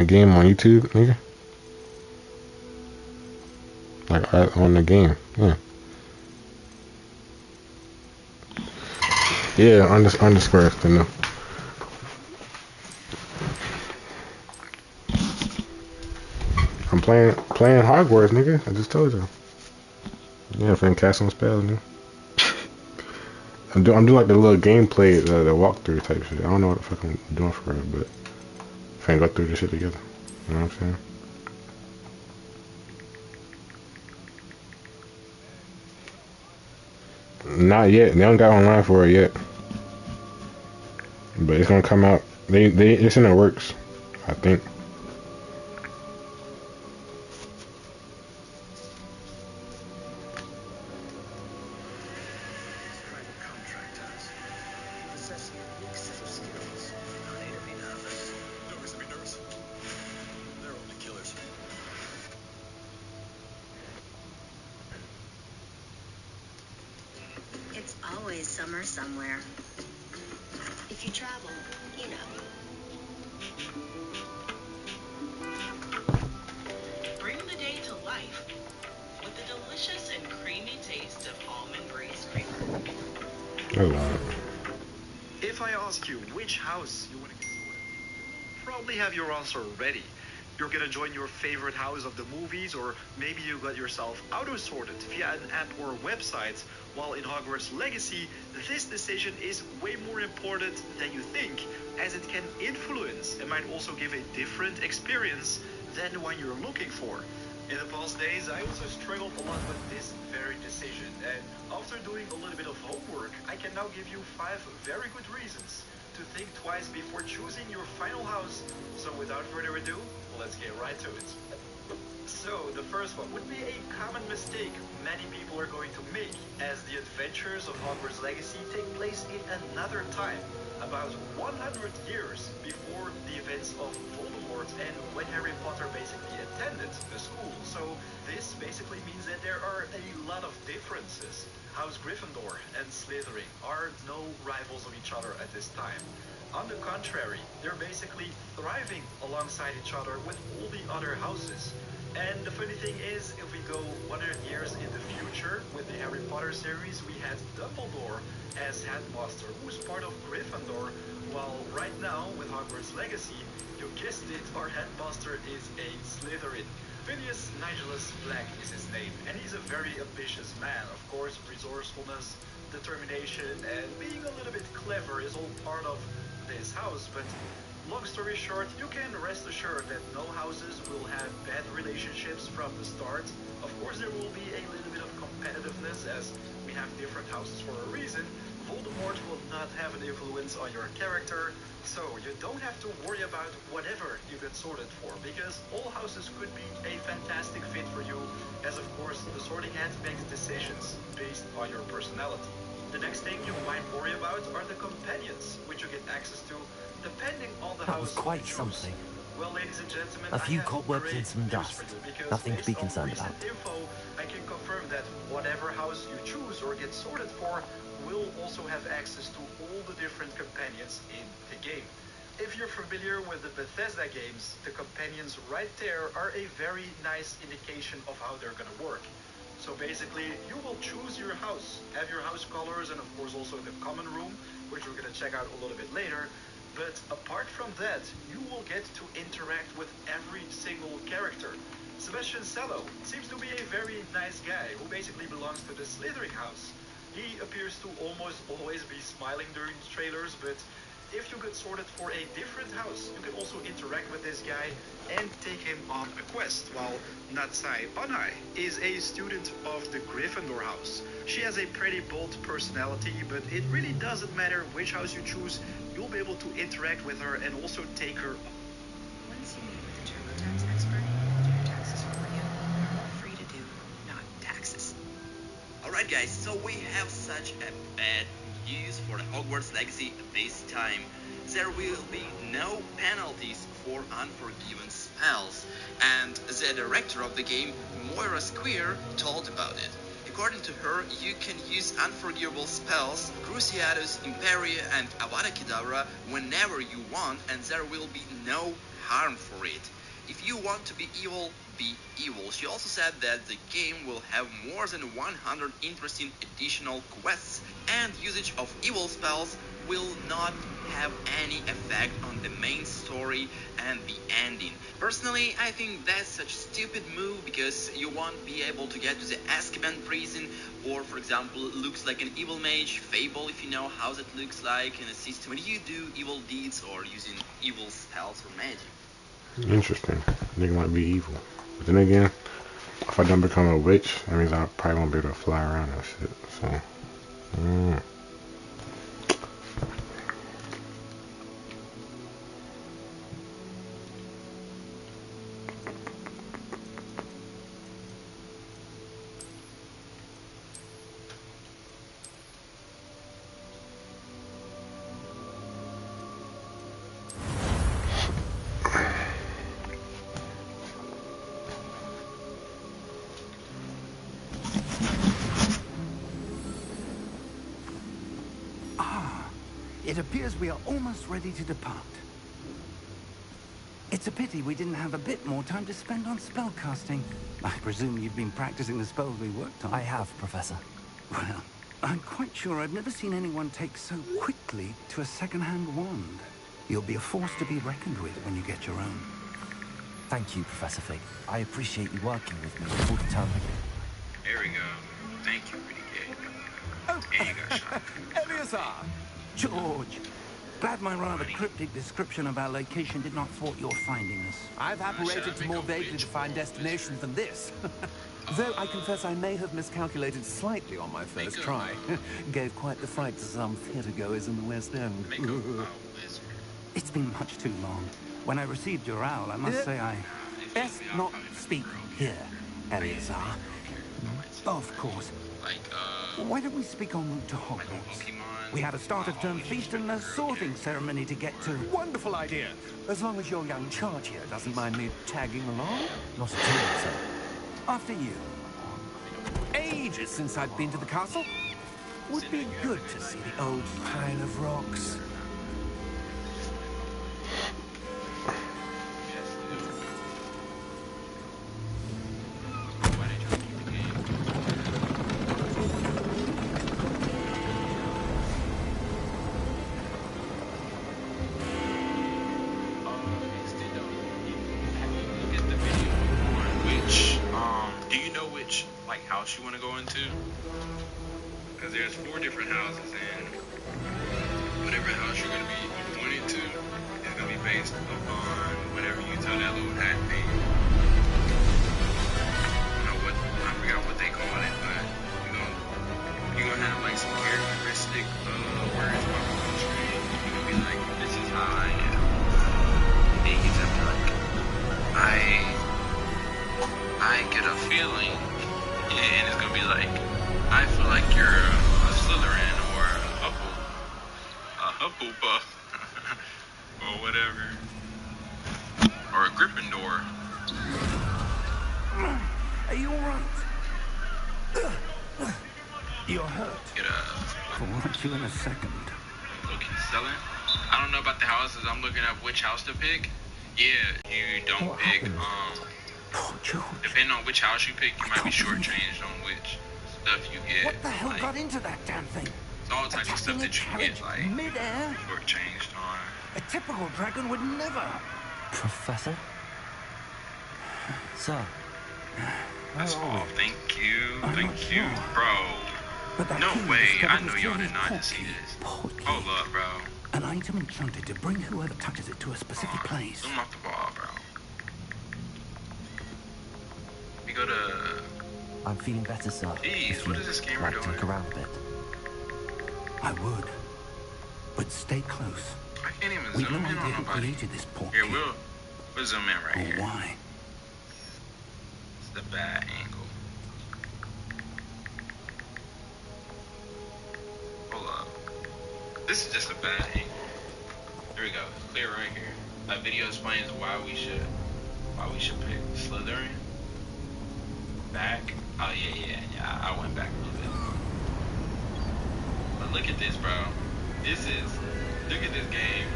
A game on YouTube, nigga. Like on the game. Yeah. Yeah, underscore to know. I'm playing Hogwarts, nigga. I just told you. Yeah, playing casting spells, nigga. I'm doing like the little gameplay, the walkthrough type shit. I don't know what the fuck I'm doing for it, but if I go through this shit together, you know what I'm saying? Not yet. They don't got online for it yet, but it's gonna come out. It's in the works, I think. It's always summer somewhere. If you travel, you know. Bring the day to life with the delicious and creamy taste of almond breeze creamer. Oh, wow. If I ask you which house you want to get sorted, you'll probably have your answer ready. You're gonna join your favorite house of the movies, or maybe you got yourself auto-sorted via an app or website. While in Hogwarts Legacy, this decision is way more important than you think, as it can influence and might also give a different experience than the one you're looking for. In the past days, I also struggled a lot with this very decision, and after doing a little bit of homework, I can now give you 5 very good reasons to think twice before choosing your final house. So without further ado, let's get right to it. So, the first one would be a common mistake many people are going to make, as the adventures of Hogwarts Legacy take place in another time, about 100 years before the events of Voldemort and when Harry Potter basically attended the school. So, this basically means that there are a lot of differences. House Gryffindor and Slytherin are no rivals of each other at this time. On the contrary, they're basically thriving alongside each other with all the other houses. And the funny thing is, if we go 100 years in the future with the Harry Potter series, we had Dumbledore as headmaster, who's part of Gryffindor, while right now with Hogwarts Legacy, you guessed it, our headmaster is a Slytherin. Phineas Nigellus Black is his name, and he's a very ambitious man. Of course, resourcefulness, determination, and being a little bit clever is all part of this house, but long story short, you can rest assured that no houses will have bad relationships from the start. Of course, there will be a little bit of competitiveness, as we have different houses for a reason. Voldemort will not have an influence on your character, so you don't have to worry about whatever you get sorted for, because all houses could be a fantastic fit for you, as of course the sorting hat makes decisions based on your personality. The next thing you might worry about are the companions, which you get access to depending on the That house was quite you choose. something. Well, ladies and gentlemen, A I few have cobwebs great and some news dust. for you, because Nothing to based be on concerned recent about. info, I can confirm that whatever house you choose or get sorted for will also have access to all the different companions in the game. If you're familiar with the Bethesda games, the companions right there are a very nice indication of how they're gonna work. So basically, you will choose your house, have your house colors, and of course also the common room, which we're gonna check out a little bit later. But apart from that, you will get to interact with every single character. Sebastian Cello seems to be a very nice guy who basically belongs to the Slytherin house. He appears to almost always be smiling during the trailers, but if you get sorted for a different house, you can also interact with this guy and take him on a quest, while Natsai Onai is a student of the Gryffindor house. She has a pretty bold personality, but it really doesn't matter which house you choose, you'll be able to interact with her and also take her. Once you meet with the TurboTax expert, he'll do your taxes for you. Free to do, not taxes. Alright guys, so we have such a bad news for the Hogwarts Legacy this time. There will be no penalties for unforgiven spells, and the director of the game, Moira Square, told about it. According to her, you can use unforgivable spells, Cruciatus Imperia and Avada Kedavra whenever you want, and there will be no harm for it. If you want to be evil, be evil. She also said that the game will have more than 100 interesting additional quests, and usage of evil spells will not have any effect on the main story and the ending. Personally, I think that's such a stupid move because you won't be able to get to the Azkaban prison, or for example, looks like an evil mage, Fable if you know how that looks like in a system when you do evil deeds or using evil spells or magic. Interesting. Nigga might be evil. But then again, if I don't become a witch, that means I probably won't be able to fly around and shit. So, It appears we are almost ready to depart. It's a pity we didn't have a bit more time to spend on spellcasting. I presume you've been practicing the spells we worked on. I have, Professor. Well, I'm quite sure I've never seen anyone take so quickly to a second-hand wand. You'll be a force to be reckoned with when you get your own. Thank you, Professor Fig. I appreciate you working with me full time. There we go. Thank you, pretty gay. Oh, And you got shot. Eleazar! George! Glad my rather cryptic description of our location did not thwart your finding us. I've apparated to more vaguely defined destinations than this. Though I confess I may have miscalculated slightly on my first try. Gave quite the fright to some theatergoers in the West End. It's been much too long. When I received your owl, I must say I... Best not speak here, Eleazar. Of course. Why don't we speak en route to Hogwarts? We had a start-of-term feast and a sorting ceremony to get to. Wonderful idea. As long as your young charge here doesn't mind me tagging along. Not at all, sir. After you. Ages since I've been to the castle. Would be good to see the old pile of rocks. House you want to go into, because there's 4 different houses, and whatever house you're going to be appointed to is going to be based upon whatever you tell that little hat thing. I forgot what they call it, but you're gonna have like some characteristic words on the screen. You're gonna be like, this is how I am. Then he's at work. I get a feeling. And it's gonna be like, I feel like you're a Slytherin or a Hufflepuff or whatever, or a Gryffindor. Are you alright? You're hurt. Get I'll watch you in a second. Look, he's selling. I don't know about the houses. I'm looking up which house to pick. Yeah, you don't What pick. happened? Poor George. Depending on which house you pick, you might be shortchanged on which stuff you get. What the hell like, got into that damn thing? it's all types of stuff that you get, like mid-air? shortchanged on. A typical dragon would never. Professor? Sir? That's Where are all. we? Thank you, I'm thank not you, sure. bro. But that No key way. discovered I know was y'all really did not just see this. Portkey. Hold up, bro. An item enchanted to bring whoever touches it to a specific place. Zoom off the ball, bro. We go to. I'm feeling better, sir. Jeez, If what you'd is this camera like to doing? look around a bit. I would. But stay close. I can't even We've zoom no in idea on who nobody. created this portkey. Here, we'll zoom in right Or here. why. It's the bad angle. Hold up. This is just a bad angle. Here we go. Clear right here. That video explains why we should pick Slytherin. Back. Oh yeah. I went back a little bit. But look at this, bro. Look at this game.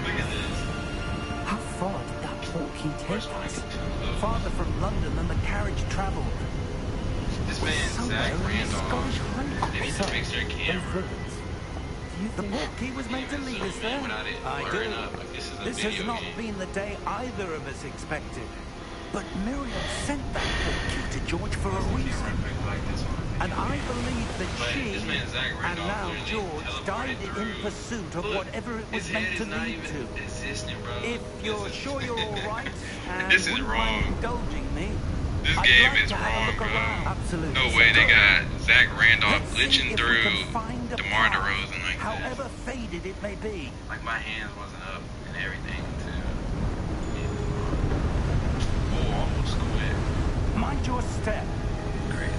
Look at this. How far did that portkey take us? Farther from London than the carriage travelled. This man, Zach Randolph, they need to fix their Those camera. villains. Do you think the portkey was meant to lead us there? Without it I blurring do. up, like this is a This video has not game. been the day either of us expected. But Miriam sent that portkey to George for a reason. Like this one. And I believe that But she, this man, Zach and Randolph, now literally George, died teleported in through. pursuit of Look, whatever it was his meant head to is not lead even to. existing, bro. If you're sure you're all right and This is wouldn't mind wrong. indulging me, This I'd game like is to have a wrong, look bro. around. Absolutely. No way they got Zach Randolph Let's see glitching if we through can find a DeMar path, DeRozan like however this. faded it may be. Like my hands wasn't up and everything too. Oh, almost quit. Mind your step. Crazy.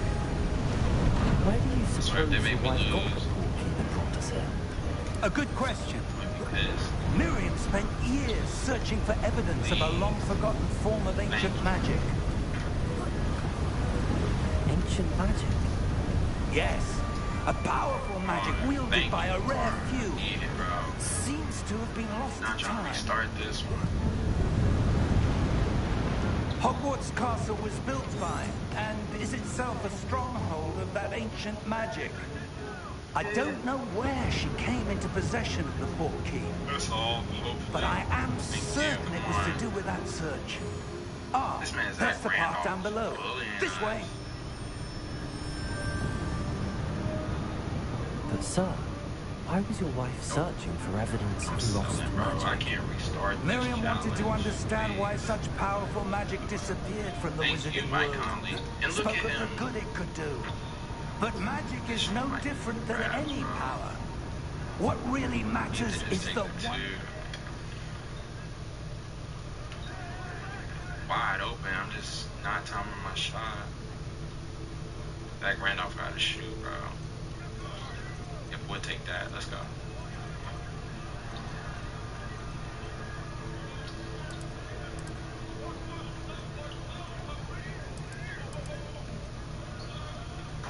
Where do you Swear suppose they your made me wife got the lose. portkey that brought us here? A good question. Might be pissed. Miriam spent years searching for evidence of a long-forgotten form of ancient magic. Ancient magic? Yes, a powerful magic wielded Thank by you. a rare few. Need it, bro. Seems to have been lost Not to trying to time. restart this one. Hogwarts Castle was built by, and is itself a stronghold of that ancient magic. I don't know where she came into possession of the portkey, That's all. but I am Thank you. certain it was to do with that search. Ah, This man's that's Zach the path Randolph. down below. Bullying This us. way. But sir, why was your wife searching for evidence of lost Bro, I magic? can't restart this Miriam wanted to challenge. understand why such powerful magic disappeared from the Thank you, wizarding Mike world. Conley. And look Spoke at of the him. good it could do. But magic is no Mike different than Brown, any bro. power. What really matters They is just the take the one. two. Wide open. I'm just not timing my shot. Zach Randolph got to shoot, bro. Yep, we'll take that. Let's go.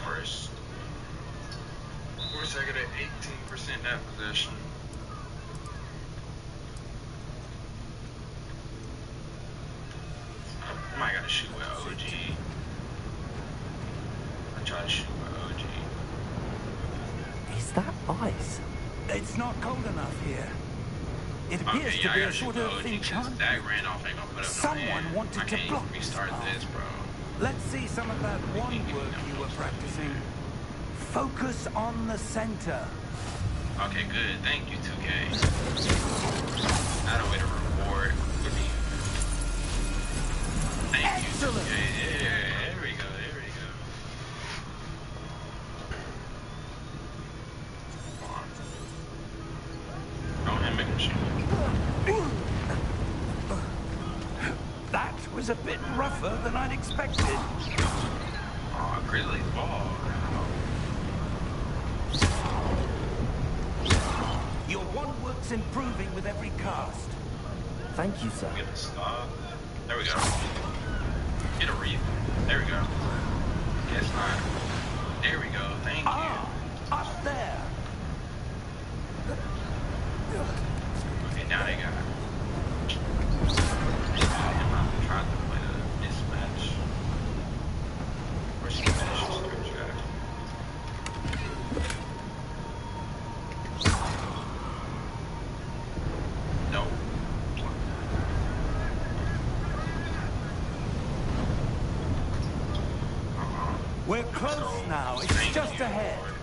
First. Of course, I got an 18% net possession. I might gotta shoot with OG. I try to shoot with OG. Is that ice? It's not cold enough here. It appears Okay, to yeah, be I a gotta shoot sort with of OG 'cause enchantment. Zach Randolph ain't gonna put up no Someone hand. wanted I to can't block restart this this, bro. Let's see some of that wand work you were practicing. Focus on the center. Okay, good. Thank you, 2K. Not a way to reward for me. Thank Excellent. you, 2K. Yeah, there we go, there we go. Come on. Don't hit me, machine. That was a bit rougher than I'd expected. Oh, Grizzly's ball. Your wand work's improving with every cast. Thank you, sir. Get a stop. There we go. Get a reef. There we go. Guess not. There we go. Thank you. Ah, up there. Okay, now they got it. I'm trying to play the mismatch. Where's she finishes third track? No. We're close now. It's Thank just you, ahead. Lord.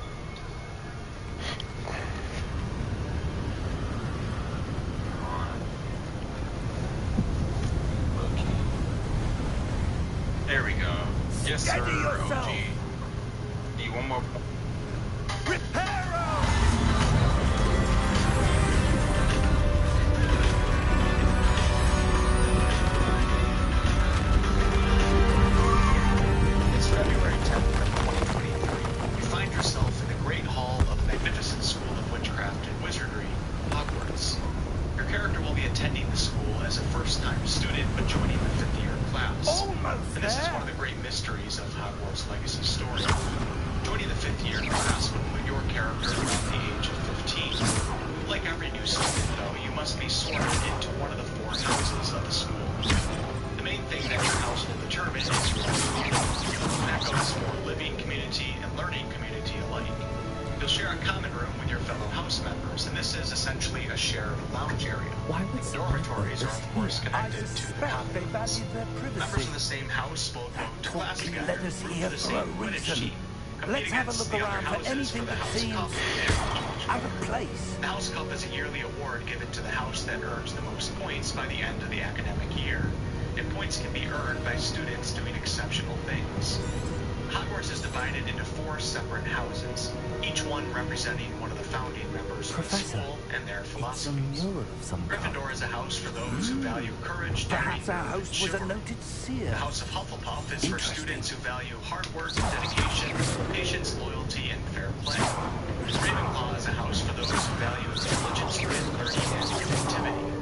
There we go. Yes, sir, Steady yourself. OG. Need one more. Reparo! It's February 10th, 2023. You find yourself in the Great Hall of the Magnificent School of Witchcraft and Wizardry, Hogwarts. Your character will be attending the school as a first-time student, but joining the 5th year class. Almost And this is there. one of the great mysteries of Hogwarts' legacy story. Joining the 5th year class will put your character to the suspect they Commonwealth. valued their Members privacy. of the same house both go to class Talking together, led us root here for the for a same Quidditch reason. team, compete Let's have a against look the other around for houses anything for the that House seems Cup and their college out of program. place. The House Cup is a yearly award given to the house that earns the most points by the end of the academic year, and points can be earned by students doing exceptional things. Hogwarts is divided into 4 separate houses, each one representing one of the founding members of the Professor, school and their it's a philosophies. mural of some kind. Gryffindor is a house for those who value courage, daring, Perhaps our nerve, and host was a chivalry. noted seer. The House of Hufflepuff is for students who value hard work, dedication, patience, loyalty, and fair play. Ravenclaw is a house for those who value intelligence, grit, learning, and creativity.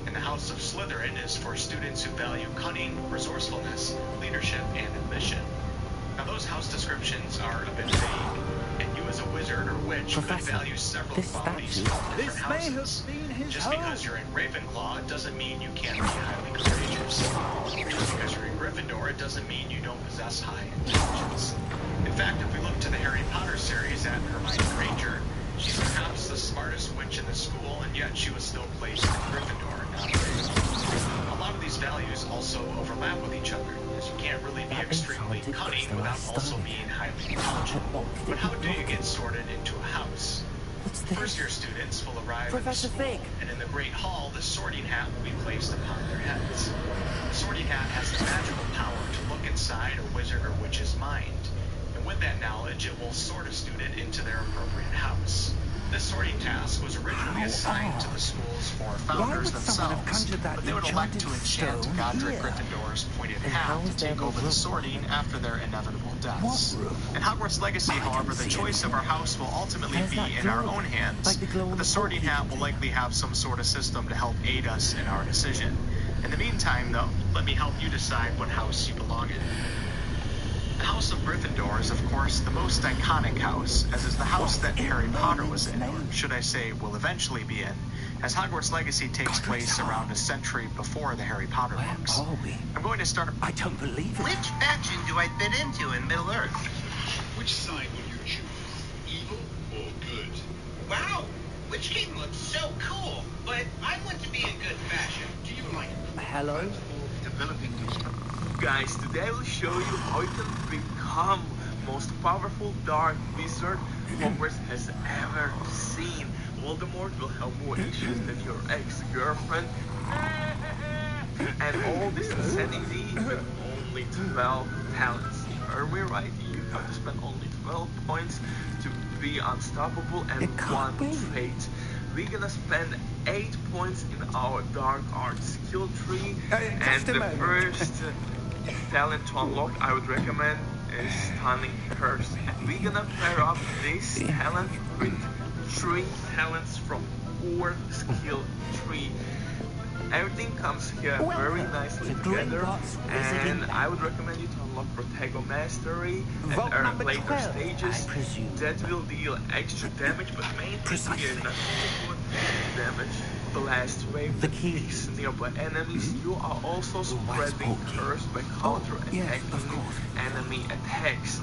And the House of Slytherin is for students who value cunning, resourcefulness, leadership, and ambition. Now those house descriptions are a bit vague, and you as a wizard or witch could Professor, value several this qualities statue- from different This may have houses. been his Just home. because you're in Ravenclaw doesn't mean you can't be highly courageous. Just because you're in Gryffindor it doesn't mean you don't possess high intelligence. In fact, if we look to the Harry Potter series at Hermione Granger, she's perhaps the smartest witch in the school, and yet she was still placed in Gryffindor, not Ravenclaw. A lot of these values also overlap with each other, as you can't really be That extremely enchanted cunning crystal without I also studied. being highly intelligent. But how do you get sorted into a house? What's this? First-year students will arrive Professor in the school, Fig. and in the Great Hall, the sorting hat will be placed upon their heads. The sorting hat has the magical power to look inside a wizard or witch's mind, and with that knowledge, it will sort a student into their appropriate house. This sorting task was originally assigned to the school's 4 founders would someone have themselves, conjured that but they would elect to enchanted enchant stone Godric here? Gryffindor's pointed And hat how to is there take no over the room? sorting after their inevitable deaths. What room? In Hogwarts Legacy, I don't however, the see choice of our house will ultimately There's be that in our glow, own hands, like the glow but in the the sorting portal hat you will can likely have some sort of system to help aid us in our decision. In the meantime, though, let me help you decide what house you belong in. The House of Gryffindor is, of course, the most iconic house, as is the house that Harry Potter was in, or should I say, will eventually be in, as Hogwarts Legacy takes place around a century before the Harry Potter Where books. are we? I'm going to start. I don't believe it. Which faction do I fit into in Middle Earth? Which side will you choose? Evil or good? Wow, Witch King looks so cool, but I want to be in good fashion. Do you like Hello? developing these? Guys, today I will show you how you can become most powerful dark wizard Hogwarts has ever seen. Voldemort will have more issues than your ex-girlfriend. And all this insanity with only 12 talents. Are we right? You have to spend only 12 points to be unstoppable and It can't 1 be. fate. We're gonna spend 8 points in our dark arts skill tree, and just a the moment. first talent to unlock I would recommend is Stunning Curse. And we're gonna pair up this talent with 3 talents from 4 skill tree. Everything comes here very nicely to together, Gringotts Wizarding and I would recommend you to unlock Protego Mastery Vote and earn number later 12, stages. I presume. That will deal extra damage, but mainly Precisely. here not only good damage. Blast wave The that key. hits nearby enemies. You are also wise spreading portkey. curse by counter yes, attacking of course. enemy attacks.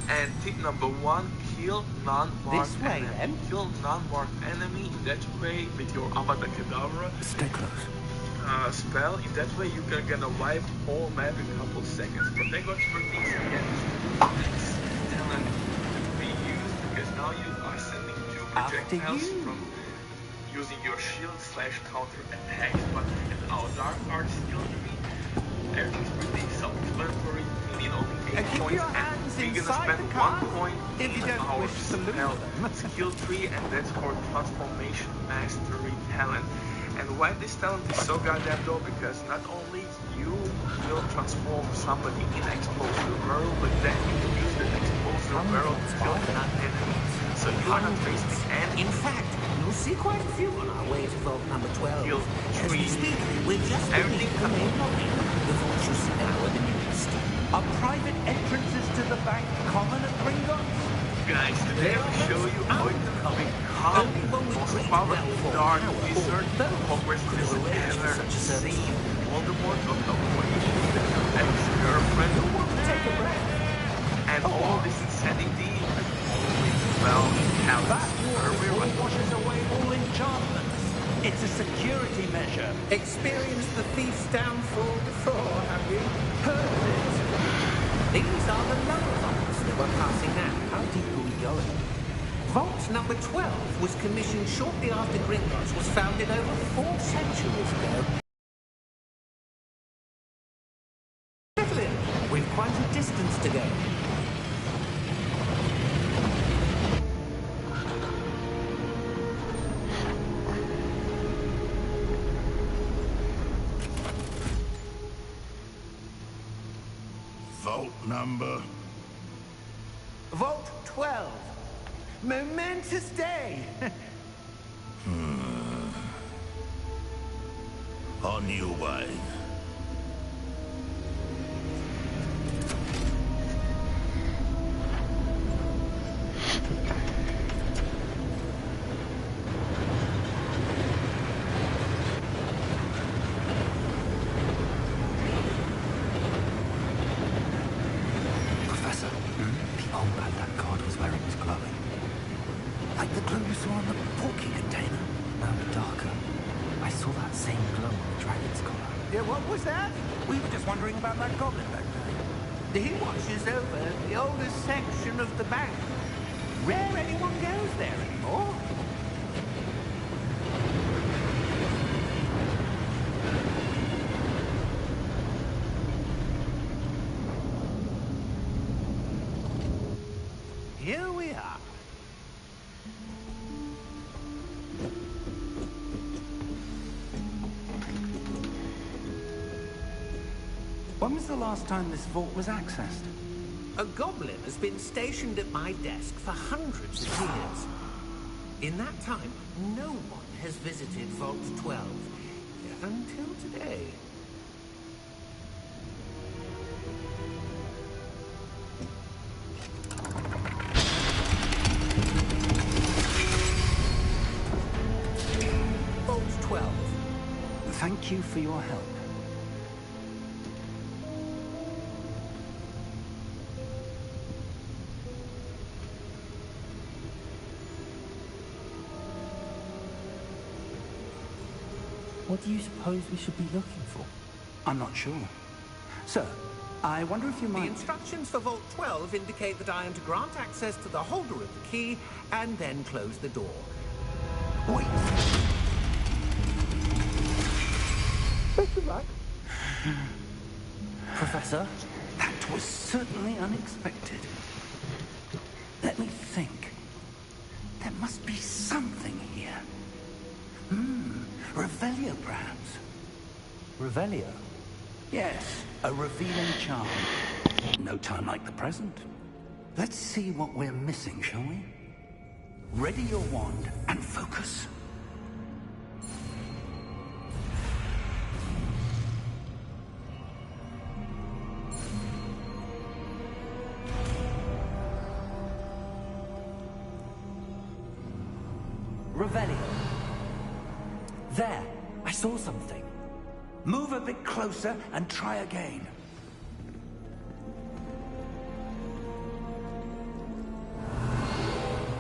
And tip number 1, kill non-marked This way, enemy. then. Kill non-marked enemy in that way with your Avada Kedavra Stay close. spell. In that way you can gonna wipe whole map in a couple seconds. Protego expertise again. Next talent to be used because now you are sending 2 After projectiles you. from using your shield / counter attack. But in our dark arts skill tree, everything's pretty self-explanatory. We need only 8 Keep points, your and hands we're gonna inside spend the 1 car point if you in don't our wish to lose spell them. skill tree, and that's for transformation mastery talent. And why this talent is so goddamn dope, because not only you will transform somebody in explosive barrel, but then you can use the explosive barrel to kill non-enemies. So you are not wasting any In fact, you'll see quite a few on our way to vault number 12. skill As we tree. speak, we're just Everything beneath the main lobby. The vault you see now are the newest. Are private entrances to the bank common at Gringotts? Guys, today I will show you how you can become the most powerful dark wizard Hogwarts has ever seen. Voldemort will have more issues than your ex-girlfriend. Take a breath. And all this insanity with only 12 talents. That water washes away all enchantments. It's a security measure. Experienced the thief's downfall before, have you? Heard of it? These are the lower vaults that we're passing now. How deep are we going? Vault number 12 was commissioned shortly after Gringotts was founded over 4 centuries ago. Evelyn, we've quite a distance to go. Vault number? Vault 12. Momentous day. On your way. Professor, the old man that guard was wearing was glowing. Like the glow we saw on the porky container. Now darker. I saw that same glow on the dragon's collar. Yeah, what was that? We were just wondering about that goblin back there. He watches over the oldest section of the bank. Rare anyone goes there anymore. Here we are. When was the last time this vault was accessed? A goblin has been stationed at my desk for hundreds of years. In that time, no one has visited Vault 12. Until today. Vault 12. Thank you for your help. What do you suppose we should be looking for? I'm not sure. Sir, I wonder if you The might... instructions for Vault 12 indicate that I am to grant access to the holder of the key and then close the door. Wait! Best of luck. Professor? That was certainly unexpected. Let me think. There must be something here. Revelio, perhaps. Revelio? Yes, a revealing charm. No time like the present. Let's see what we're missing, shall we? Ready your wand and focus. Revelio. There, I saw something. Move a bit closer and try again.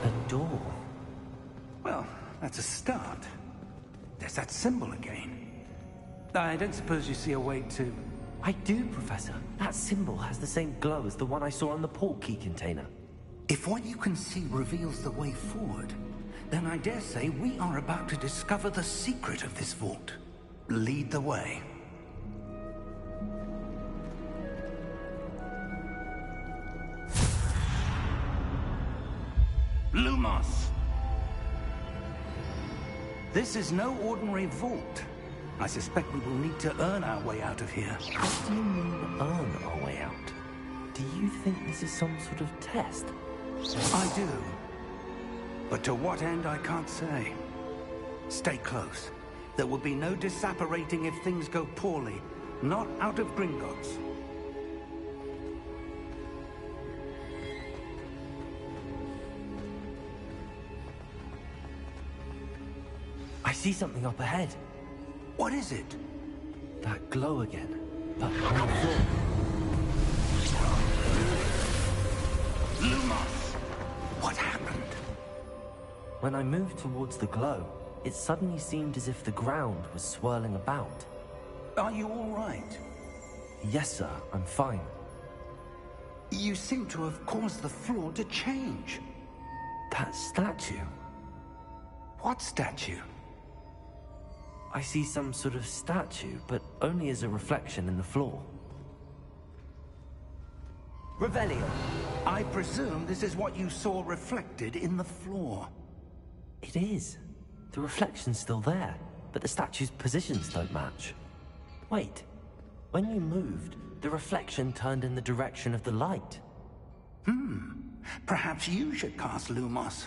A door. Well, that's a start. There's that symbol again. I don't suppose you see a way to... I do, Professor. That symbol has the same glow as the one I saw on the port key container. If what you can see reveals the way forward, then I dare say we are about to discover the secret of this vault. Lead the way. Lumos! This is no ordinary vault. I suspect we will need to earn our way out of here. What do you mean, earn our way out? Do you think this is some sort of test? I do. But to what end, I can't say. Stay close. There will be no disapparating if things go poorly. Not out of Gringotts. I see something up ahead. What is it? That glow again, but on the floor. Lumos! What happened? When I moved towards the glow, it suddenly seemed as if the ground was swirling about. Are you all right? Yes, sir, I'm fine. You seem to have caused the floor to change. That statue? What statue? I see some sort of statue, but only as a reflection in the floor. Revelio, I presume this is what you saw reflected in the floor. It is. The reflection's still there, but the statue's positions don't match. Wait, when you moved, the reflection turned in the direction of the light. Perhaps you should cast Lumos.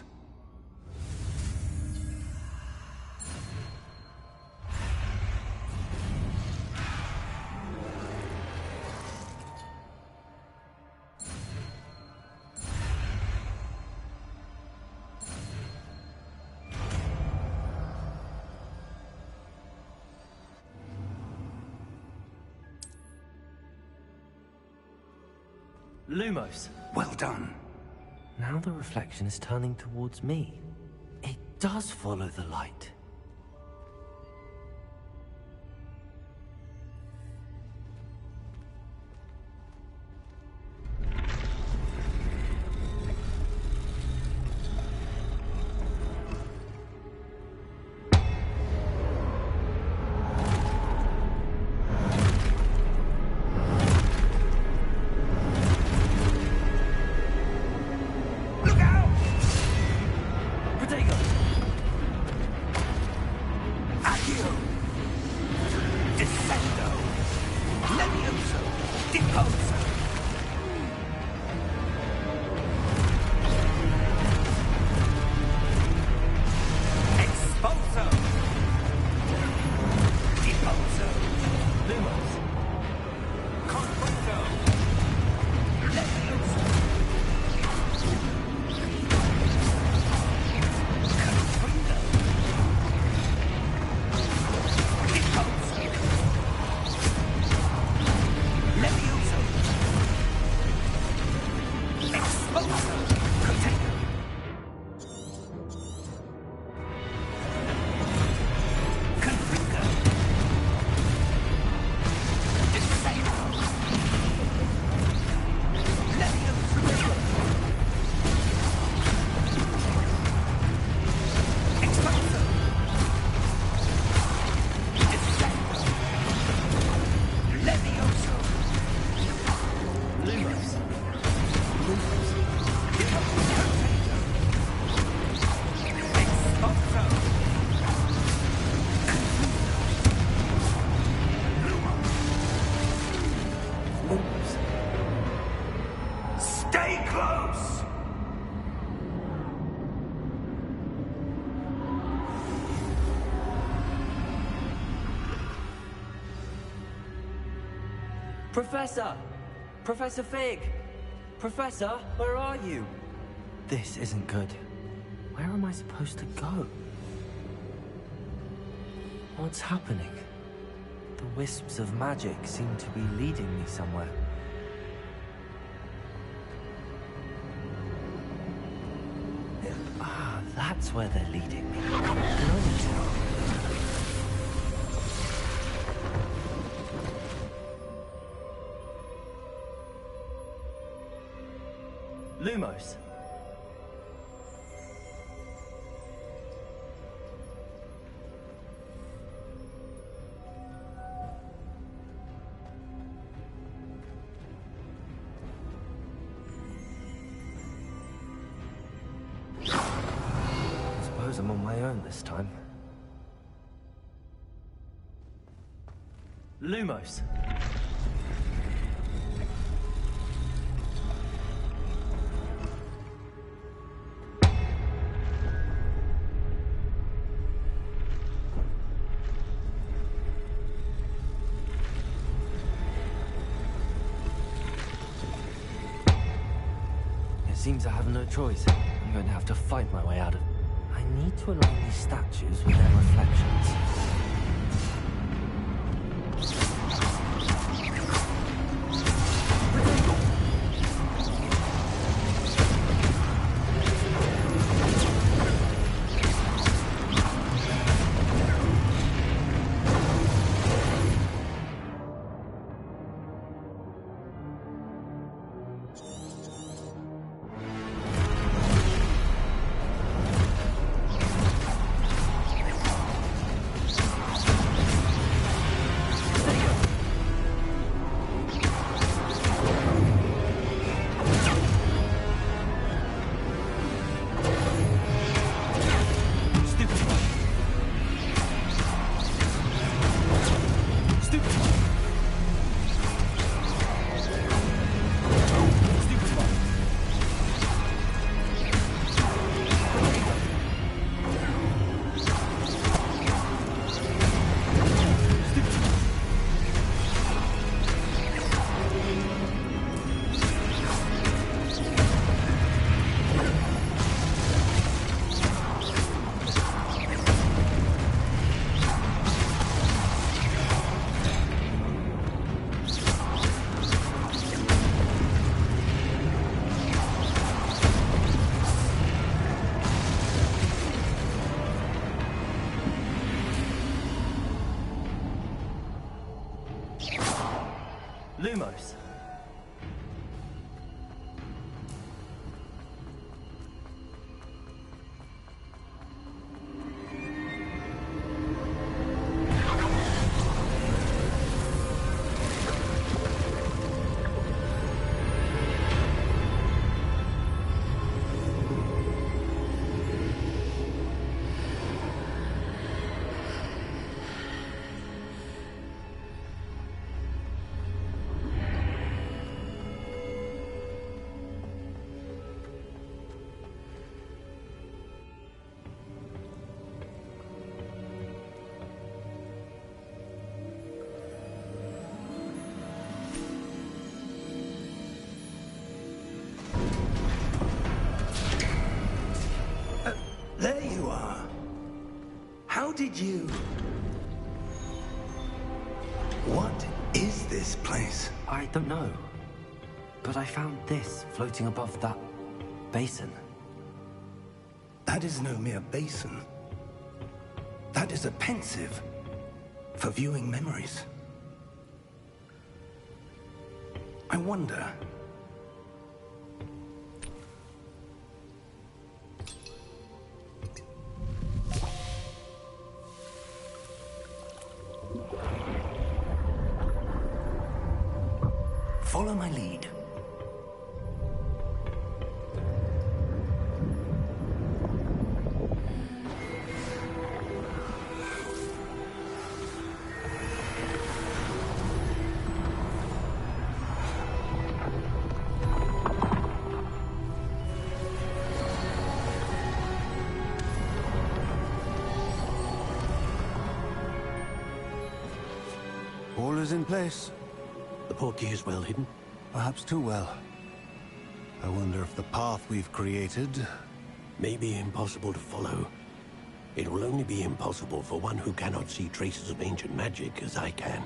Lumos. Well done. Now the reflection is turning towards me. It does follow the light. Professor! Professor Fig! Professor, where are you? This isn't good. Where am I supposed to go? What's happening? The wisps of magic seem to be leading me somewhere. Ah, that's where they're leading me. Lumos. I suppose I'm on my own this time. Lumos. Seems I have no choice. I'm going to have to fight my way out of... I need to align these statues with their reflections. Lumos. There you are. How did you... What is this place? I don't know. But I found this floating above that basin. That is no mere basin. That is a pensive for viewing memories. I wonder... Follow my lead. All is in place. The portkey is well hidden? Perhaps too well. I wonder if the path we've created... may be impossible to follow. It will only be impossible for one who cannot see traces of ancient magic as I can.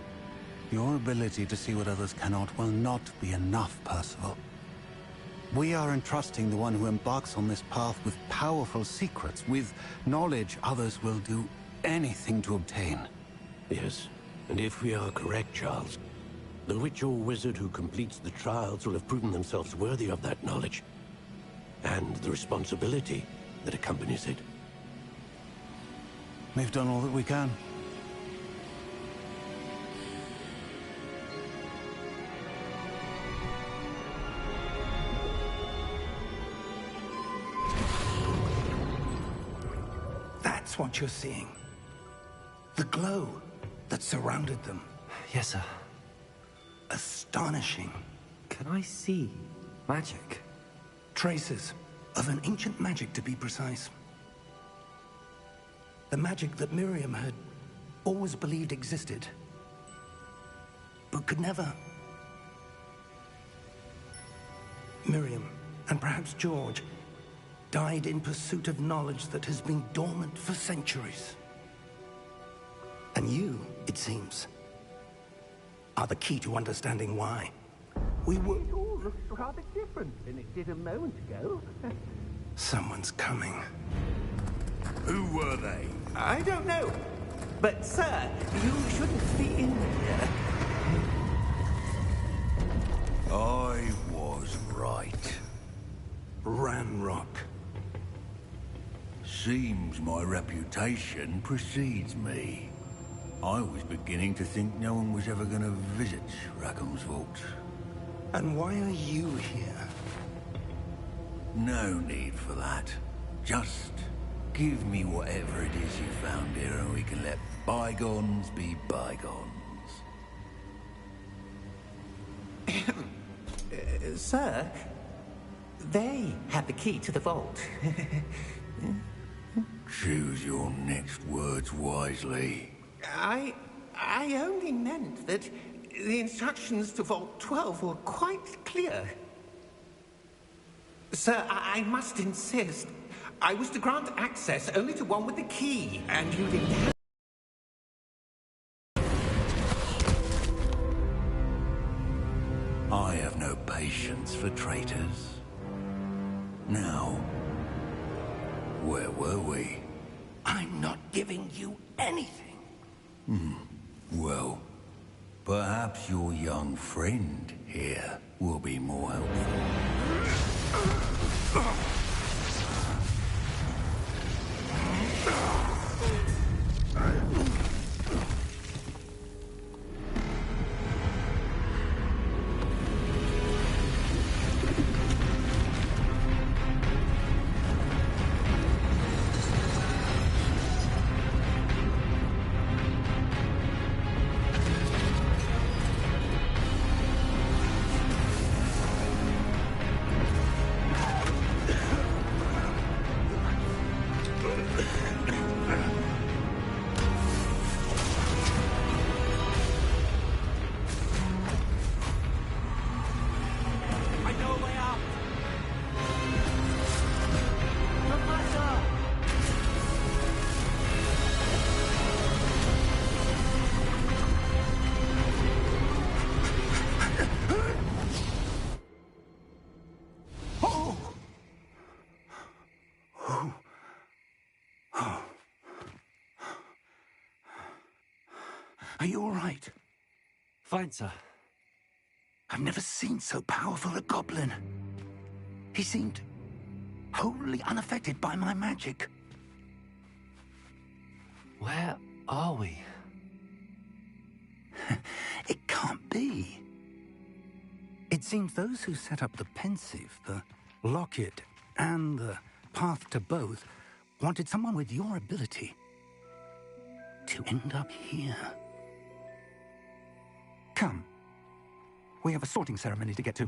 Your ability to see what others cannot will not be enough, Percival. We are entrusting the one who embarks on this path with powerful secrets, with knowledge others will do anything to obtain. Yes, and if we are correct, Charles, the witch or wizard who completes the trials will have proven themselves worthy of that knowledge, and the responsibility that accompanies it. We've done all that we can. That's what you're seeing. The glow that surrounded them. Yes, sir. Astonishing. Can I see magic? Traces of an ancient magic, to be precise. The magic that Miriam had always believed existed, but could never. Miriam, and perhaps George, died in pursuit of knowledge that has been dormant for centuries. And you, it seems, are the key to understanding why. It all looks rather different than it did a moment ago. Someone's coming. Who were they? I don't know. But, sir, you shouldn't be in here. I was right. Ranrock. Seems my reputation precedes me. I was beginning to think no one was ever going to visit Rackham's vault. And why are you here? No need for that. Just give me whatever it is you found here and we can let bygones be bygones. Sir, they had the key to the vault. Choose your next words wisely. I only meant that the instructions to Vault 12 were quite clear. Sir, I must insist. I was to grant access only to one with the key, and you didn't have... I have no patience for traitors. Now, where were we? I'm not giving you anything. Well, Perhaps your young friend here will be more helpful. Are you all right? Fine, sir. I've never seen so powerful a goblin. He seemed wholly unaffected by my magic. Where are we? It can't be. It seems those who set up the pensive, the locket, and the path to both wanted someone with your ability to end up here. Come. We have a sorting ceremony to get to.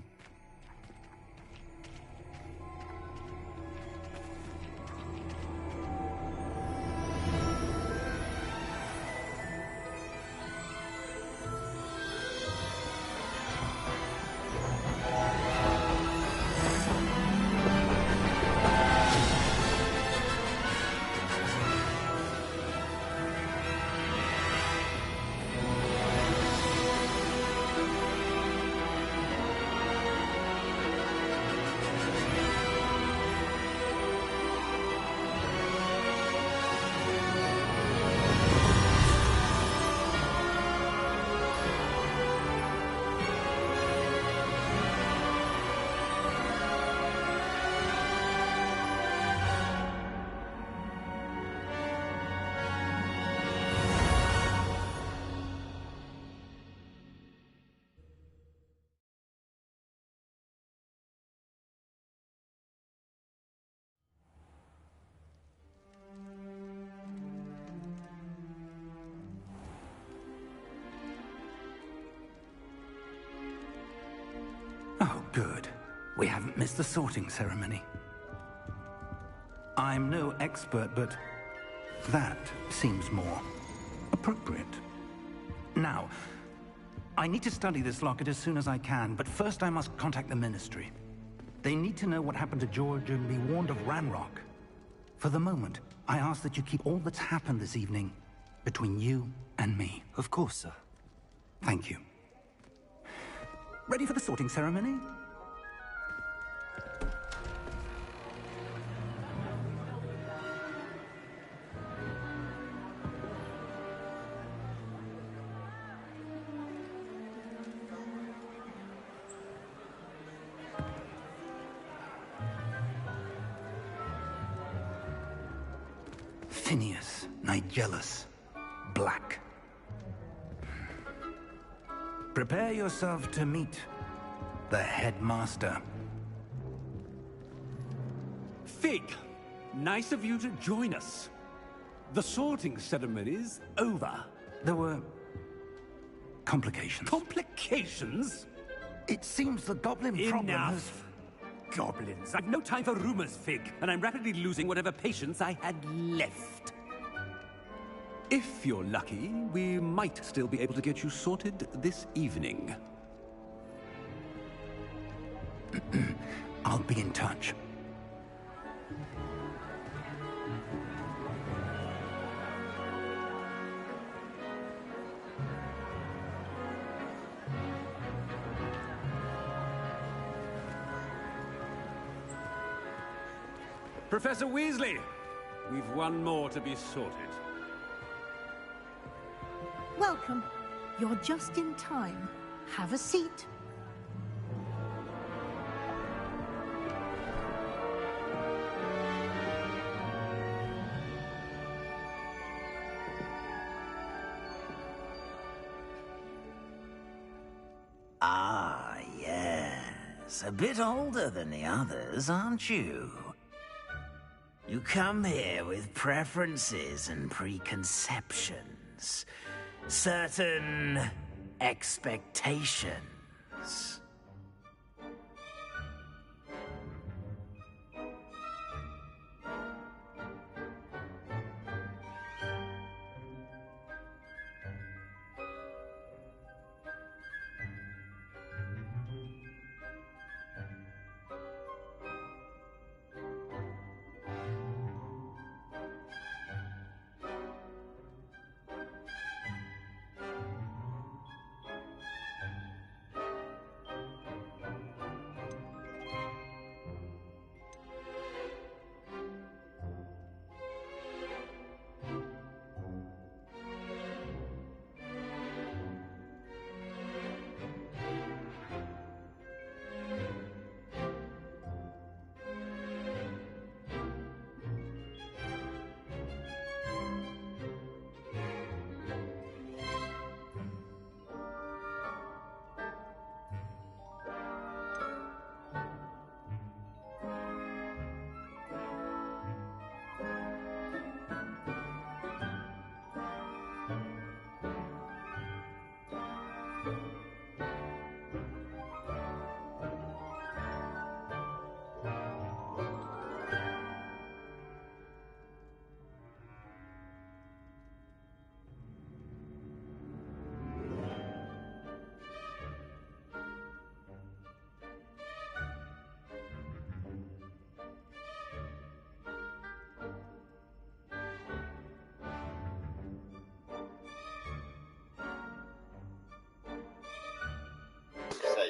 Oh, good. We haven't missed the sorting ceremony. I'm no expert, but that seems more appropriate. Now, I need to study this locket as soon as I can, but first I must contact the Ministry. They need to know what happened to George and be warned of Ranrock. For the moment, I ask that you keep all that's happened this evening between you and me. Of course, sir. Thank you. Ready for the sorting ceremony? Phineas, Nigellus, Black. Prepare yourself to meet the headmaster. Fig, nice of you to join us. The sorting ceremony's over. There were complications. Complications? It seems the goblin problem has... Enough! Goblins. I've no time for rumors, Fig, and I'm rapidly losing whatever patience I had left. If you're lucky, we might still be able to get you sorted this evening. I'll be in touch. Professor Weasley, we've one more to be sorted. Welcome. You're just in time. Have a seat. Ah, yes. A bit older than the others, aren't you? You come here with preferences and preconceptions. Certain expectations.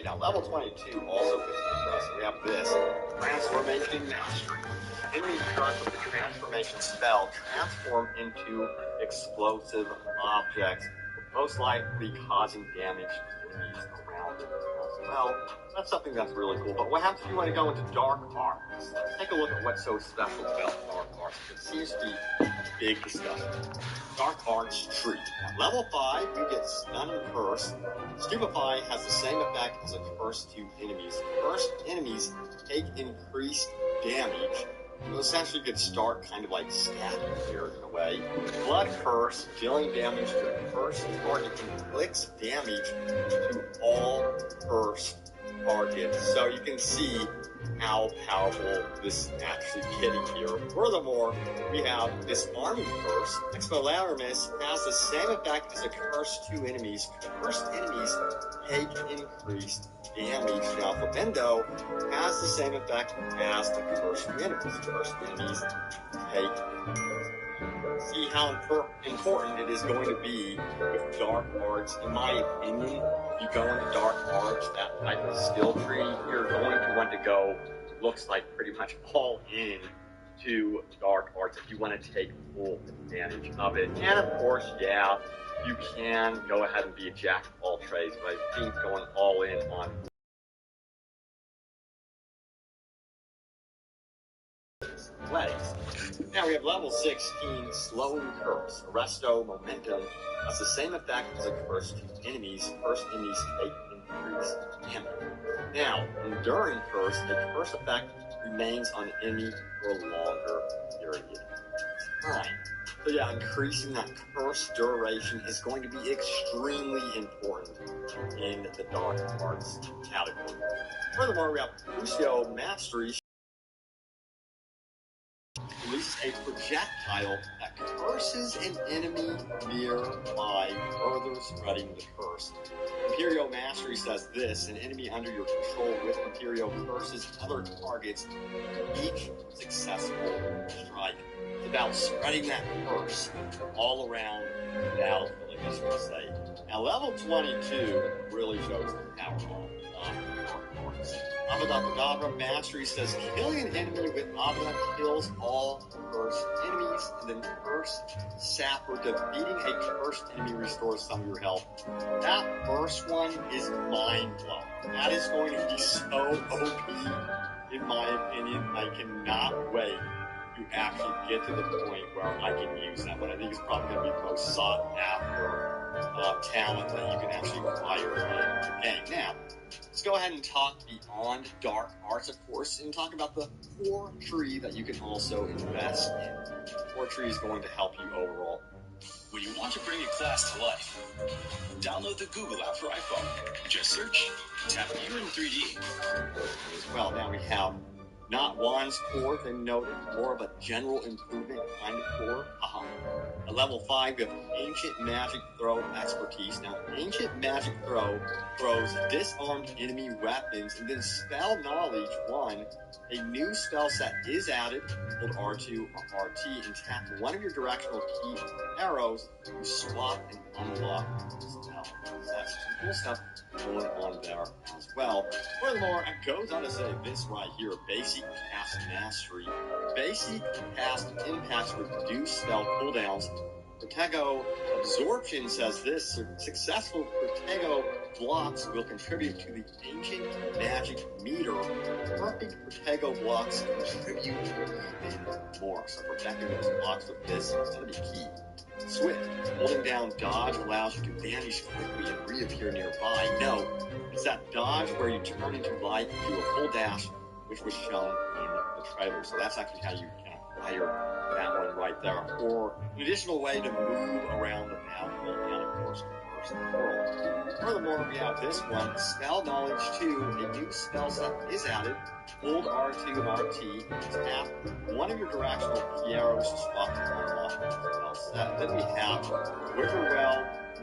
Now, level 22 also gets interesting. We have this Transformation Mastery. Enemies current with the Transformation spell transform into explosive objects, most likely causing damage to enemies around it as well. That's something that's really cool. But what happens if you want to go into Dark Arts? Let's take a look at what's so special about Dark Arts. It seems to be a big discussion. Dark Arts Tree. At level 5, you get Stun and Curse. Stupefy has the same effect as a curse to enemies. Cursed enemies take increased damage. You essentially could start kind of like stabbing here in a way. Blood Curse, dealing damage to the cursed target, inflicts damage to all cursed targets. So you can see how powerful this is actually getting here. Furthermore, we have Disarming Curse. Expelliarmus has the same effect as a curse to enemies. Cursed enemies take increased damage. Now, Flipendo has the same effect as the curse to enemies. Cursed enemies take see how important it is going to be with Dark Arts. In my opinion, if you go into Dark Arts, that type of skill tree, you're going to want to go, looks like pretty much all in to Dark Arts if you want to take full advantage of it. And of course, yeah, you can go ahead and be a jack of all trades, but I think going all in on athletics. Now we have level 16, Slowing Curse. Arresto Momentum has the same effect as a curse to enemies. Cursed enemies take increased damage. Now, Enduring Curse, the curse effect remains on the enemy for a longer period of time. So yeah, increasing that curse duration is going to be extremely important in the Dark Arts category. Furthermore, we have Crucio Mastery. Releases a projectile that curses an enemy nearby, further spreading the curse. Imperial Mastery says this: an enemy under your control with Imperial curses other targets each successful strike. It's about spreading that curse all around the battlefield, I guess you could say. Now, level 22 really shows the power of Dark Arts. Abracadabra Mastery says killing an enemy with Abra kills all cursed enemies, and then Cursed Sapper, defeating a cursed enemy restores some of your health. That first one is mind-blowing. That is going to be so OP, in my opinion. I cannot wait to actually get to the point where I can use that one. I think it's probably going to be the most sought-after talent that you can actually acquire in the game. Now, let's go ahead and talk beyond dark arts, of course, and talk about the core tree that you can also invest in. The core tree is going to help you overall. When you want to bring a class to life, download the Google app for iPhone. Just search, tap View in 3D. As well, now we have not Juan's core, they noted, more of a general improvement kind of core. A level 5, we have Ancient Magic Throw Expertise. Now, Ancient Magic Throw throws disarmed enemy weapons, and then Spell Knowledge 1, a new spell set is added. Hold R2 or RT and tap one of your directional key arrows to swap and unlock the spell. That's some cool stuff going on there as well. Furthermore, it goes on to say this right here, Basic Cast Mastery. Basic Cast impacts reduce spell cooldowns. Protego Absorption says this, successful Protego blocks will contribute to the Ancient Magic meter. Perfect Protego blocks contribute even more. So protecting those blocks with this is going to be key. Swift, holding down dodge allows you to vanish quickly and reappear nearby. No, it's that dodge where you turn into light and do a full dash, which was shown in the trailer. So that's actually how you can acquire that one right there. Or an additional way to move around the battlefield and, of course, traverse the world. Furthermore, we have this one, Spell Knowledge 2. A new spell set is added. Hold R2 and RT, tap one of your directional key arrows to swap to unlock the spell set. Then we have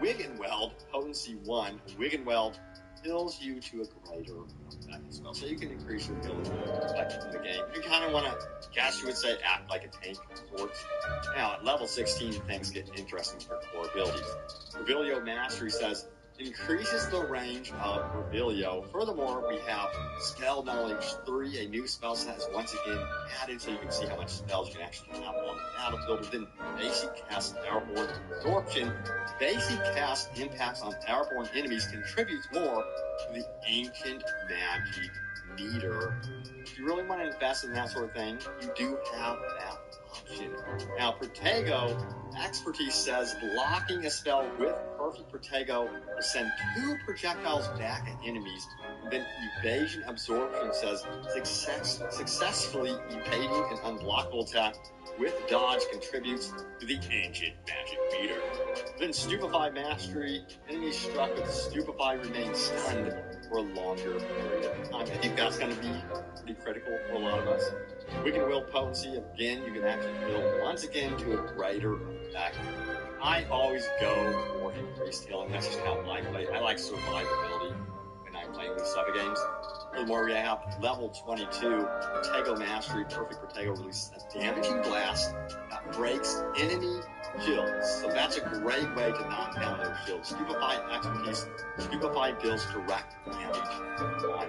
Wiggenweld, Potency 1. Wiggenweld heals you to a greater effect as well. So you can increase your ability in the game. You kind of want to, guess you would say, act like a tank of sorts. Now, at level 16, things get interesting for core abilities. Revelio Mastery says, increases the range of Revelio. Furthermore, we have Spell Knowledge 3, a new spell set is once again added, so you can see how much spells you can actually have on the battlefield. Within Basic Cast Airborne Absorption, Basic Cast impacts on airborne enemies contributes more to the Ancient Magic meter. If you really want to invest in that sort of thing, you do have that option. Now, Protego Expertise says blocking a spell with Perfect Protego will send 2 projectiles back at enemies. And then Evasion Absorption says successfully evading an unblockable attack with dodge contributes to the Ancient Magic meter. Then Stupefy Mastery, enemies struck with Stupefy remain stunned for a longer period of time. I think that's going to be pretty critical for a lot of us. Wicked Will Potency, again, you can actually build once again to a greater effect. I always go for increased healing. That's just how I play. I like survivability when I'm playing these type of games. Furthermore, we have level 22, Protego Mastery. Perfect Protego releases a damaging blast that breaks enemy shields. So that's a great way to knock down those shields. Stupefy Expertise. Stupefy deals direct damage on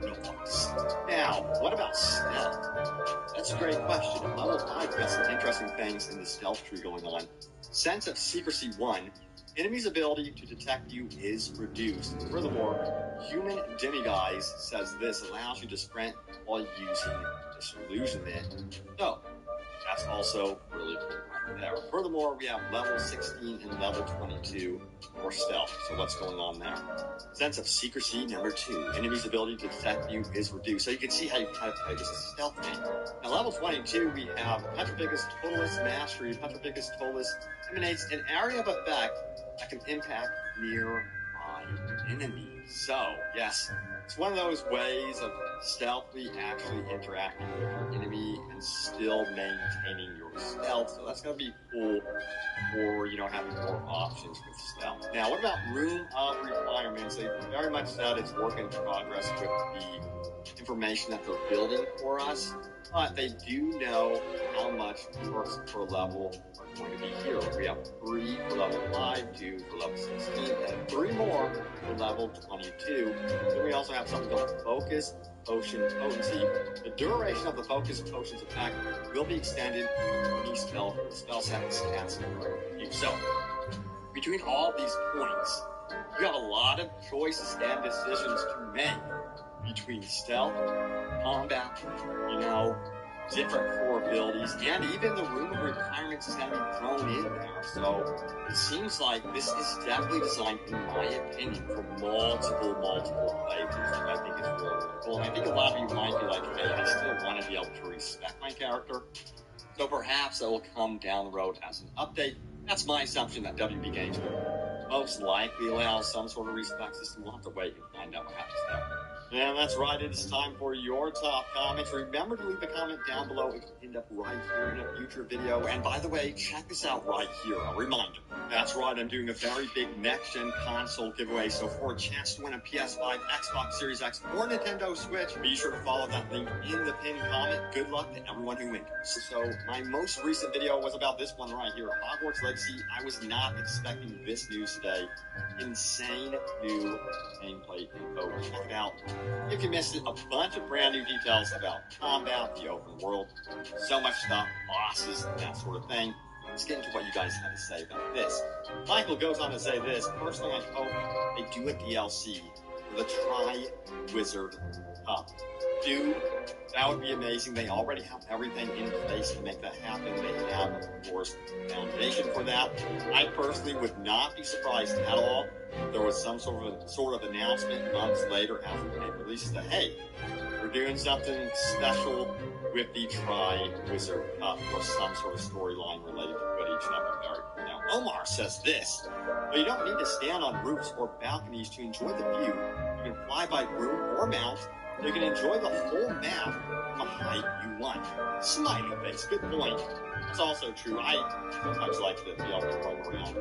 enemies. Now, what about stealth? That's a great question. At level 5, we've got some interesting things in the stealth tree going on. Sense of Secrecy 1. Enemy's ability to detect you is reduced. Furthermore, Human Demiguise says this allows you to sprint while using Disillusionment. So, that's also really cool right there. Furthermore, we have level 16 and level 22 for stealth. So what's going on there? Sense of Secrecy number 2. Enemy's ability to detect you is reduced. So you can see how you kind of play this as a stealth game. Now, level 22, we have Petrificus Totalis Mastery. Petrificus Totalis emanates an area of effect that can impact nearby enemies. So, yes, it's one of those ways of stealthily actually interacting with your enemy and still maintaining your stealth. So that's going to be cool for, having more options with stealth. Now, what about Room of Requirements? They very much said it's work in progress with the information that they're building for us, but they do know how much perks per level are going to be here. We have 3 for level 5, 2 for level 16, and 3 more for level 22. Then we also have something called Focus Potion Potency. The duration of the Focus Potion's effect will be extended when you spell set stats. So, between all these points, you have a lot of choices and decisions to make between stealth, combat, different core abilities, and even the Room of Requirements is going to be thrown in there. So it seems like this is definitely designed, in my opinion, for multiple players, which I think is really, really cool. And I think a lot of you might be like, hey, I still want to be able to respect my character. So perhaps that will come down the road as an update. That's my assumption that WB Games will most likely allow some sort of respect system. We'll have to wait and find out what happens there. And that's right, it is time for your top comments. Remember to leave a comment down below. It can end up right here in a future video. And by the way, check this out right here, a reminder. That's right, I'm doing a very big next-gen console giveaway. So for a chance to win a PS5, Xbox Series X, or Nintendo Switch, be sure to follow that link in the pinned comment. Good luck to everyone who wins. So my most recent video was about this one right here, Hogwarts Legacy. I was not expecting this news today. Insane new gameplay info. Check it out. If you missed it, a bunch of brand new details about combat, the open world, so much stuff, bosses, and that sort of thing. Let's get into what you guys have to say about this. Michael goes on to say this. Personally, I hope they do a DLC for the Tri-Wizard Cup. Dude, that would be amazing. They already have everything in place to make that happen. They have, of course, foundation for that. I personally would not be surprised at all if there was some sort of announcement months later after the game releases that, hey, we're doing something special with the Tri-Wizard Cup or some sort of storyline related to Quidditch. That would be very cool. Now, Omar says this, but you don't need to stand on roofs or balconies to enjoy the view. You can fly by room or mount. You can enjoy the whole map from the height you want. Smiley face, good point. That's also true. I sometimes like to be able to roam around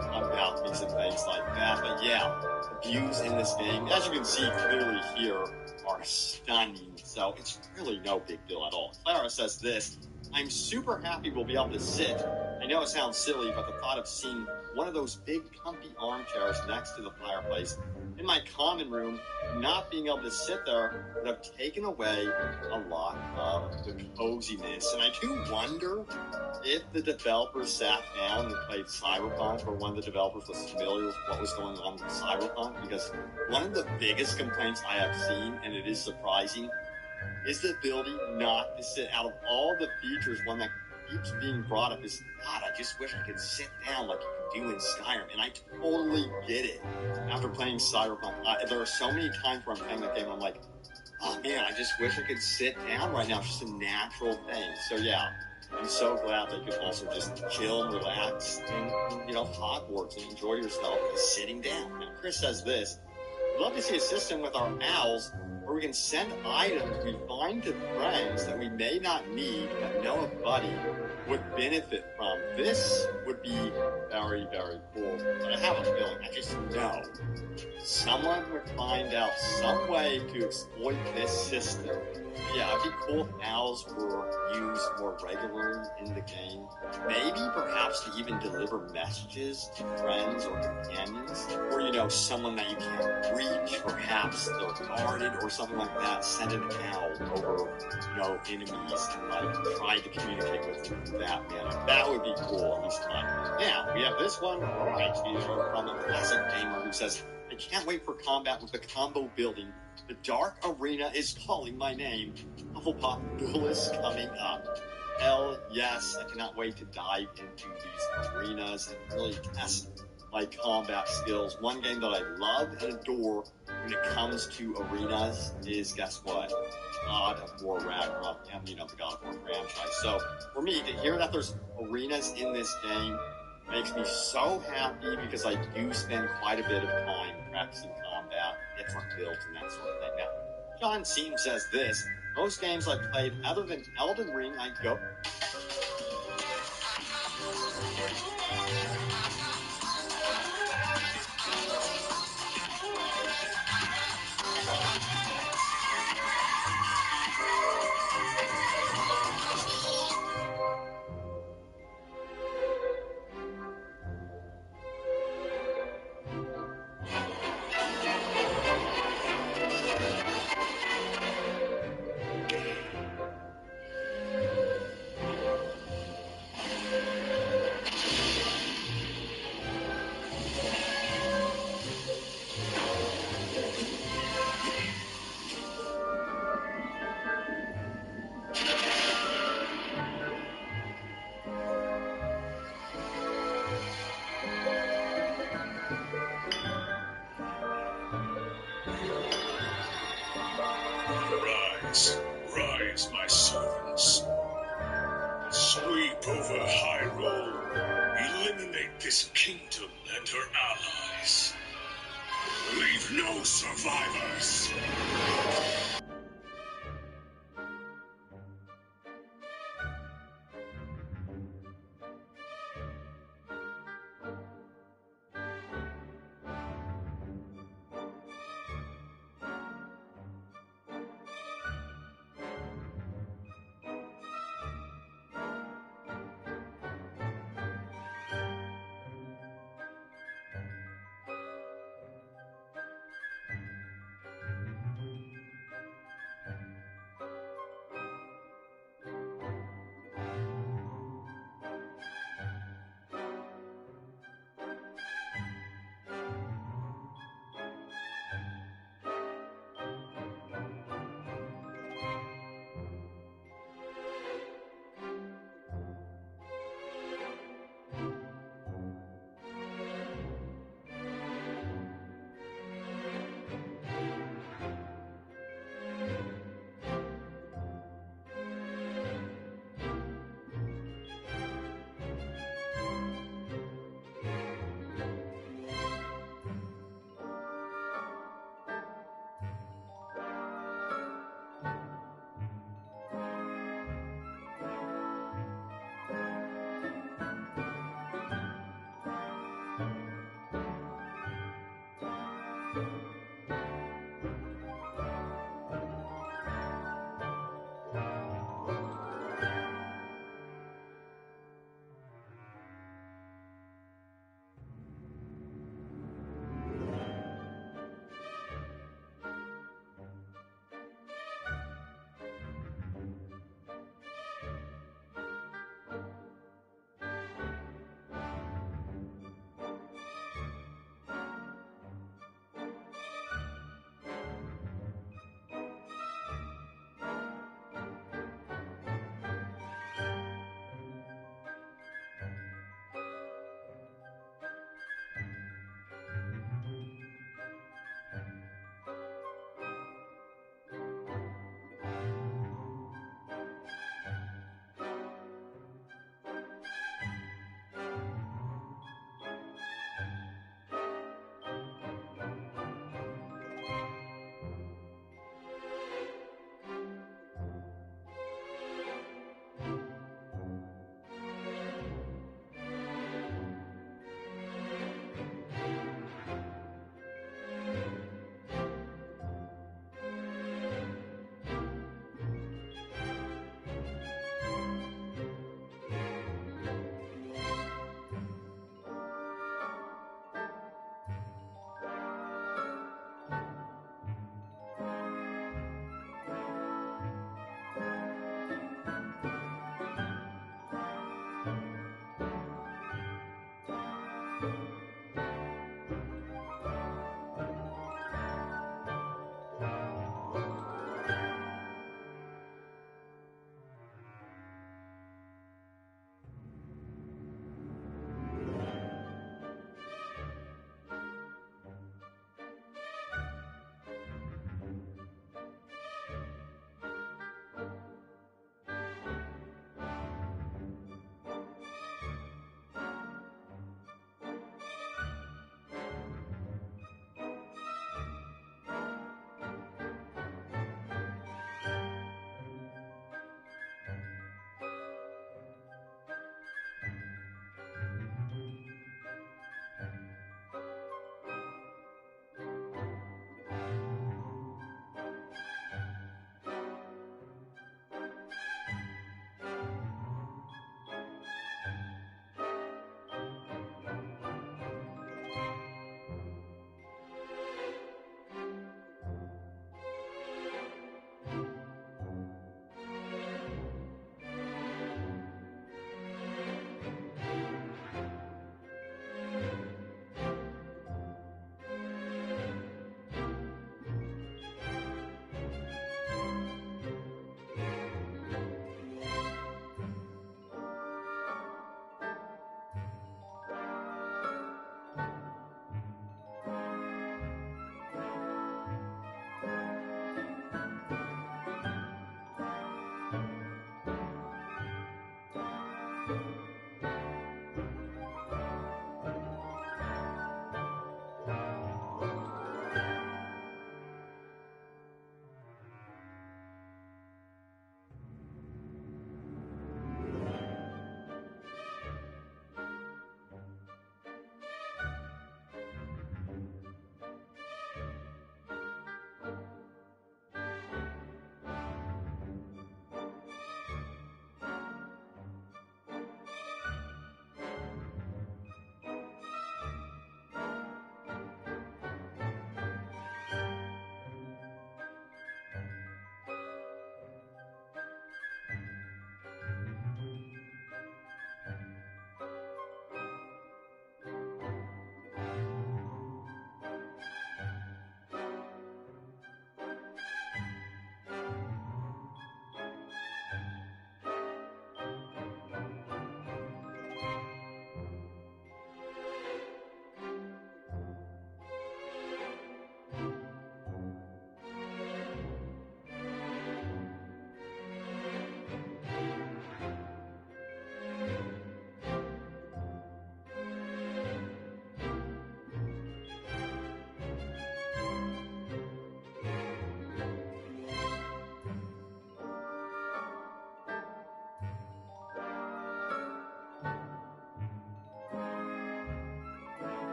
on balconies and things like that. But yeah, the views in this game, as you can see clearly here, are stunning. So it's really no big deal at all. Clara says this, I'm super happy we'll be able to sit. I know it sounds silly, but the thought of seeing one of those big comfy armchairs next to the fireplace in my common room, not being able to sit there would have taken away a lot of the coziness. And I do wonder if the developers sat down and played Cyberpunk, or one of the developers was familiar with what was going on with Cyberpunk, because one of the biggest complaints I have seen, and it is surprising, is the ability not to sit. Out of all the features, one that keeps being brought up is, God, I just wish I could sit down like you can do in Skyrim. And I totally get it. After playing Cyberpunk, there are so many times where I'm playing that game and I'm like, oh man, I just wish I could sit down right now. It's just a natural thing. So yeah, I'm so glad that you can also just chill and relax in Hogwarts and enjoy yourself sitting down. Now, Chris says this, I'd love to see a system with our owls where we can send items we find to friends that we may not need but know a buddy would benefit from. This would be very, very cool. But I have a feeling, I just know, someone would find out some way to exploit this system. Yeah, it'd be cool if owls were used more regularly in the game. Maybe perhaps to even deliver messages to friends or companions, or someone that you can't reach, perhaps they're guarded or something like that. Send an owl over, enemies and try to communicate with them in that manner. That would be cool, at least in my opinion. Now, we have this one, alright, from a classic gamer who says, I can't wait for combat with the combo building. The Dark Arena is calling my name. Hufflepuff Duel is coming up. Hell yes, I cannot wait to dive into these arenas and really test my combat skills. One game that I love and adore when it comes to arenas is, guess what? God of War Ragnarok and, the God of War franchise. So, for me, to hear that there's arenas in this game makes me so happy, because I do spend quite a bit of time practicing combat, different builds, and that sort of thing. Now, John Seam says this, most games I've played other than Elden Ring, I go... Hogwarts, rise, my servants. Sweep over Hyrule. Eliminate this kingdom and her allies. Leave no survivors.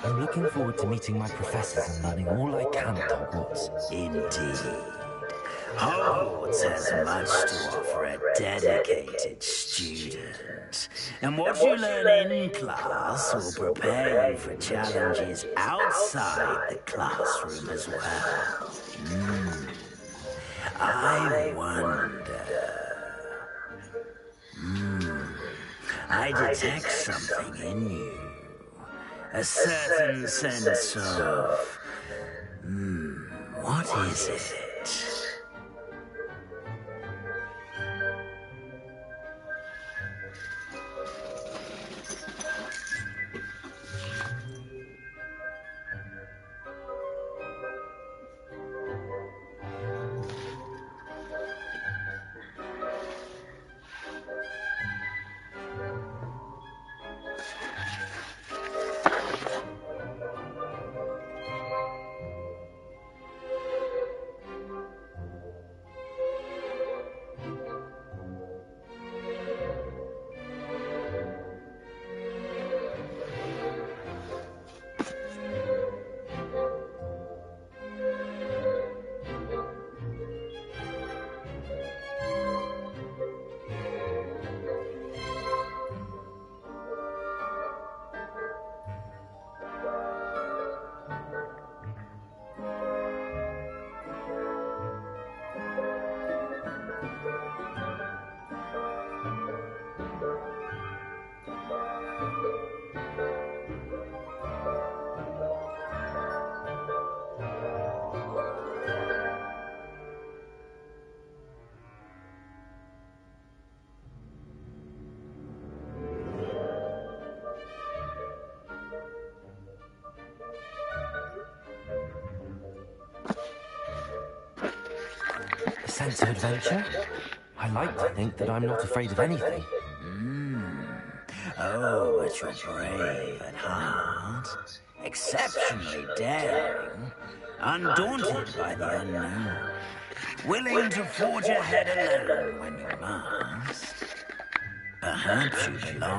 I'm looking forward to meeting my professors and learning all I can at Hogwarts. Indeed. Hogwarts has much to offer a dedicated student. And what you learn in class will prepare you for challenges outside the classroom as well. I wonder... I detect something in you. A certain sense of... what is it? A sense of adventure? I like to think that I'm not afraid of anything. Oh, but you're brave at heart. Exceptionally daring. Undaunted by the unknown. Willing to forge ahead alone when you must. Perhaps you belong